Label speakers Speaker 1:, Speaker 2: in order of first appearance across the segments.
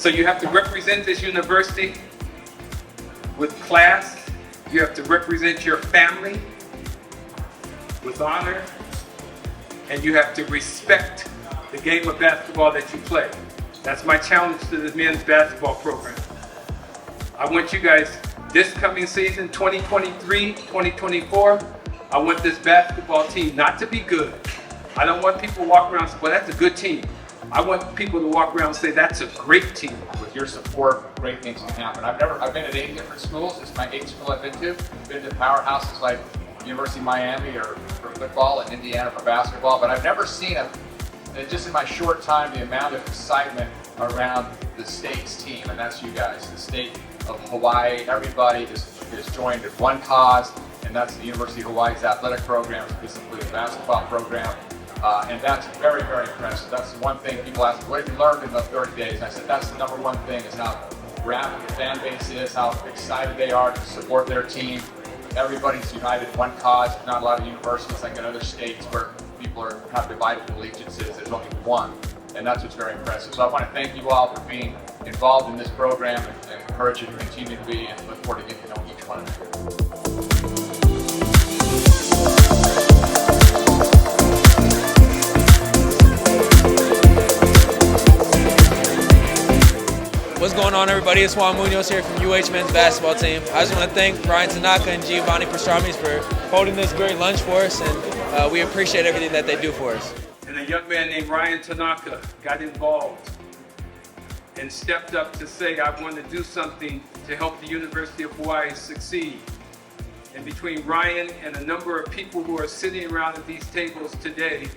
Speaker 1: So you have to represent this university with class. You have to represent your family with honor. And you have to respect the game of basketball that you play. That's my challenge to the men's basketball program. I want you guys, this coming season, 2023, 2024, I want this basketball team not to be good. I don't want people to walk around and say, well, that's a good team. I want people to walk around and say, that's a great team.
Speaker 2: With your support, great things can happen. I've been at 8 different schools. This is my 8th school I've been to. I've been to powerhouses like University of Miami or for football and Indiana for basketball, but I've never seen just in my short time, the amount of excitement around the state's team, and that's you guys. The state of Hawaii, everybody is joined in one cause, and that's the University of Hawaii's athletic program, specifically the basketball program. And that's very, very impressive. That's the one thing people ask me, what have you learned in the 30 days? And I said, that's the number one thing, is how rabid the fan base is, how excited they are to support their team. Everybody's united in one cause. Not a lot of universities like in other states where people have divided allegiances. There's only one, and that's what's very impressive. So I want to thank you all for being involved in this program and encourage you to continue to be, and look forward to getting to know each one of you.
Speaker 3: What's going on, everybody? It's Juan Munoz here from UH men's basketball team. I just want to thank Ryan Tanaka and Giovanni Pastrami for holding this great lunch for us, and we appreciate everything that they do for us.
Speaker 1: And a young man named Ryan Tanaka got involved and stepped up to say, I want to do something to help the University of Hawaii succeed. And between Ryan and a number of people who are sitting around at these tables today,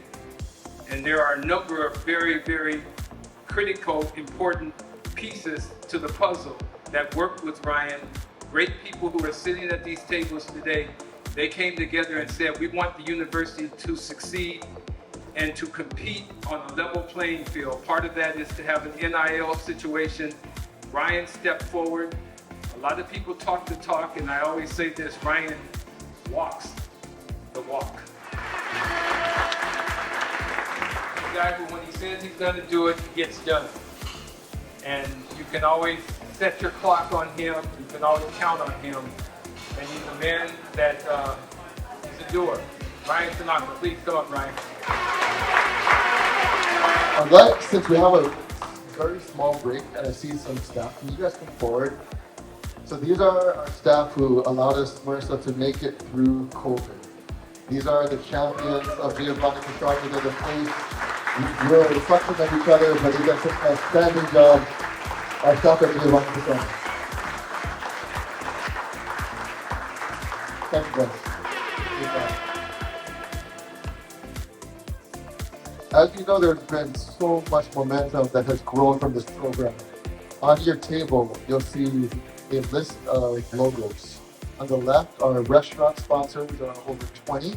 Speaker 1: and there are a number of very, very critical, important pieces to the puzzle that worked with Ryan, great people who are sitting at these tables today, they came together and said, we want the university to succeed and to compete on a level playing field. Part of that is to have an NIL situation. Ryan stepped forward. A lot of people talk the talk, and I always say this, Ryan walks the walk. The guy who, when he says he's going to do it, he gets done. And you can always set your clock on him. You can always count on him. And he's a man that is a doer. Ryan Tanaka, please come up, Ryan.
Speaker 4: I'd like, since we have a very small break and I see some staff, can you guys come forward? So these are our staff who allowed us, Marissa, to make it through COVID. These are the champions of Giovanni Pastrami. They're the face. We're a reflection of each other, but they did such an outstanding job. Our staff at Giovanni Pastrami. Thank you, guys. As you know, there's been so much momentum that has grown from this program. On your table, you'll see a list of logos. On the left are restaurant sponsors, over 20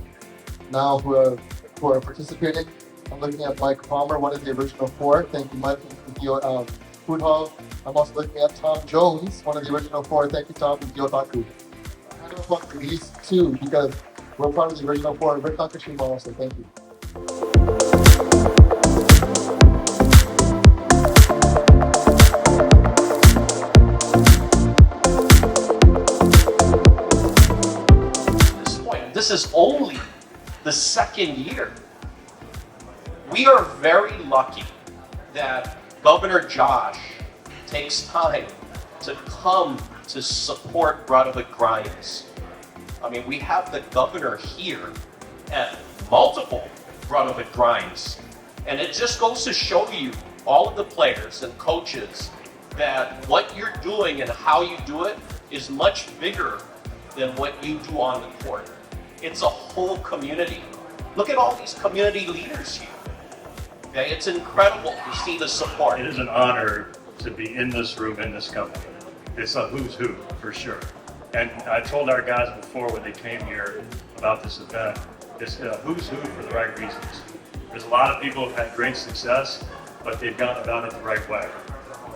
Speaker 4: now who are participating. I'm looking at Mike Palmer, one of the original 4. Thank you, Mike, from Food Hall. I'm also looking at Tom Jones, one of the original 4. Thank you, Tom, from Gyotaku. I don't know for these 2 because we're part of the original 4. Rick Nakashima also, thank you.
Speaker 5: This is only the second year. We are very lucky that Governor Josh takes time to come to support Braddahhood Grindz. I mean, we have the governor here at multiple Braddahhood Grindz, and it just goes to show you, all of the players and coaches, that what you're doing and how you do it is much bigger than what you do on the court. It's a whole community. Look at all these community leaders here. Okay, it's incredible to see the support.
Speaker 6: It is an honor to be in this room, in this company. It's a who's who, for sure. And I told our guys before when they came here about this event, it's a who's who for the right reasons. There's a lot of people who've had great success, but they've gone about it the right way.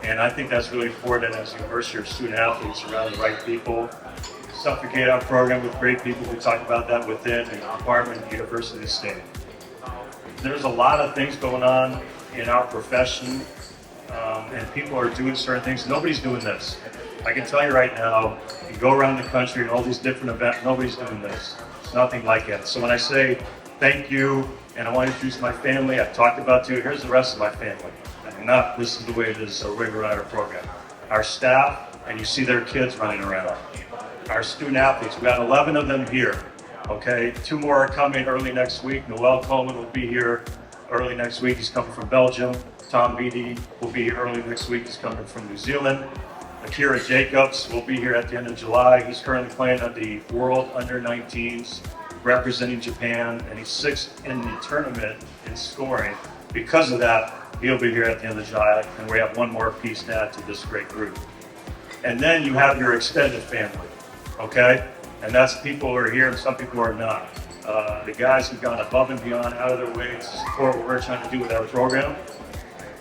Speaker 6: And I think that's really important as a university of student athletes around the right people. Suffocate our program with great people. We talk about that within the department, the university, state. There's a lot of things going on in our profession and people are doing certain things. Nobody's doing this. I can tell you right now, you go around the country and all these different events, nobody's doing this. It's nothing like it. So when I say thank you, and I want to introduce my family, I've talked about you, here's the rest of my family. And not, this is the way it is, a River Rider program. Our staff, and you see their kids running around. Our student athletes, we got 11 of them here, okay? 2 more are coming early next week. Noel Coleman will be here early next week. He's coming from Belgium. Tom Beattie will be here early next week. He's coming from New Zealand. Akira Jacobs will be here at the end of July. He's currently playing at the World Under-19s, representing Japan, and he's 6th in the tournament in scoring. Because of that, he'll be here at the end of July, and we have 1 more piece to add to this great group. And then you have your extended family, okay? And that's people who are here and some people who are not. The guys who've gone above and beyond, out of their way to support what we're trying to do with our program,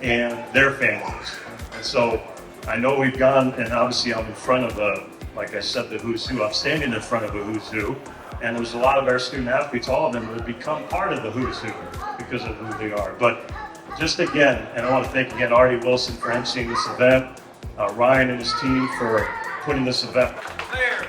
Speaker 6: and their families. And so I know we've gone, and obviously I'm in front of like I said, the who's who. I'm standing in front of a who's who, and there's a lot of our student athletes, all of them, who have become part of the who's who because of who they are. But just again, and I want to thank again Artie Wilson for emceeing this event, Ryan and his team for putting this event.
Speaker 1: Players.